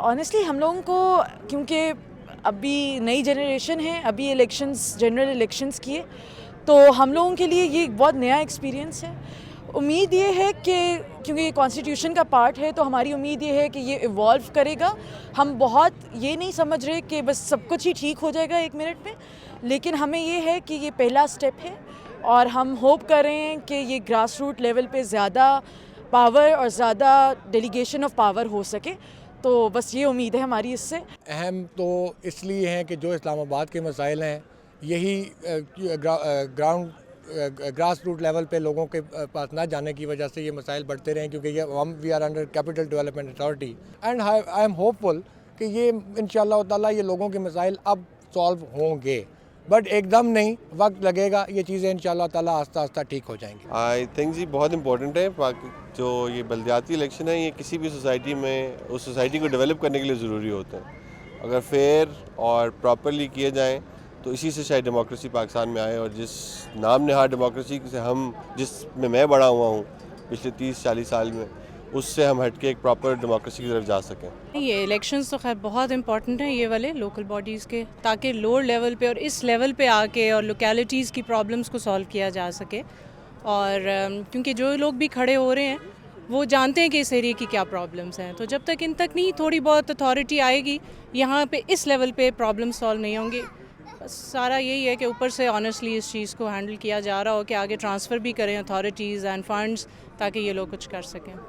Honestly ہم لوگوں کو کیونکہ ابھی نئی جنریشن ہے، ابھی الیکشنز جنرل الیکشنز کیے، تو ہم لوگوں کے لیے یہ ایک بہت نیا ایکسپیرینس ہے. امید یہ ہے کہ کیونکہ یہ کانسٹیٹیوشن کا پارٹ ہے تو ہماری امید یہ ہے کہ یہ ایوالو کرے گا. ہم بہت یہ نہیں سمجھ رہے کہ بس سب کچھ ہی ٹھیک ہو جائے گا 1 منٹ میں، لیکن ہمیں یہ ہے کہ یہ پہلا سٹیپ ہے اور ہم ہوپ کر رہے ہیں کہ یہ گراس روٹ لیول پہ زیادہ پاور اور زیادہ ڈیلیگیشن آف پاور ہو سکے. تو بس یہ امید ہے ہماری اس سے. اہم تو اس لیے ہیں کہ جو اسلام آباد کے مسائل ہیں یہی گراس روٹ لیول پہ لوگوں کے پاس نہ جانے کی وجہ سے یہ مسائل بڑھتے رہیں، کیونکہ یہ we are under capital development authority and I am hopeful کہ یہ انشاءاللہ تعالیٰ یہ لوگوں کے مسائل اب سالو ہوں گے، بٹ ایک دم نہیں، وقت لگے گا. یہ چیزیں انشاءاللہ تعالیٰ آہستہ آہستہ ٹھیک ہو جائیں گی. آئی تھنک جی بہت امپورٹنٹ ہے. جو یہ بلدیاتی الیکشن ہے یہ کسی بھی سوسائٹی میں اس سوسائٹی کو ڈیولپ کرنے کے لیے ضروری ہوتے ہیں. اگر فیئر اور پراپرلی کیے جائیں تو اسی سے شاید ڈیموکریسی پاکستان میں آئے، اور جس نام نہاد ڈیموکریسی سے جس میں میں بڑا ہوا ہوں پچھلے 30-40 سال میں، اس سے ہم ہٹ کے ایک پراپر ڈیموکریسی کی طرف جا سکیں. یہ الیکشنز تو خیر بہت امپورٹنٹ ہیں یہ والے لوکل باڈیز کے، تاکہ لوور لیول پہ اور اس لیول پہ آ کے اور لوکیلٹیز کی پرابلمس کو سالو کیا جا سکے. اور کیونکہ جو لوگ بھی کھڑے ہو رہے ہیں وہ جانتے ہیں کہ اس ایریے کی کیا پرابلمس ہیں، تو جب تک ان تک نہیں تھوڑی بہت اتھارٹی آئے گی یہاں پہ اس لیول پہ پرابلم سالو نہیں ہوں گی. بس سارا یہی ہے کہ اوپر سے آنیسٹلی اس چیز کو ہینڈل کیا جا رہا ہو کہ آگے ٹرانسفر بھی کریں اتھارٹیز اینڈ فنڈز، تاکہ یہ لوگ کچھ کر سکیں.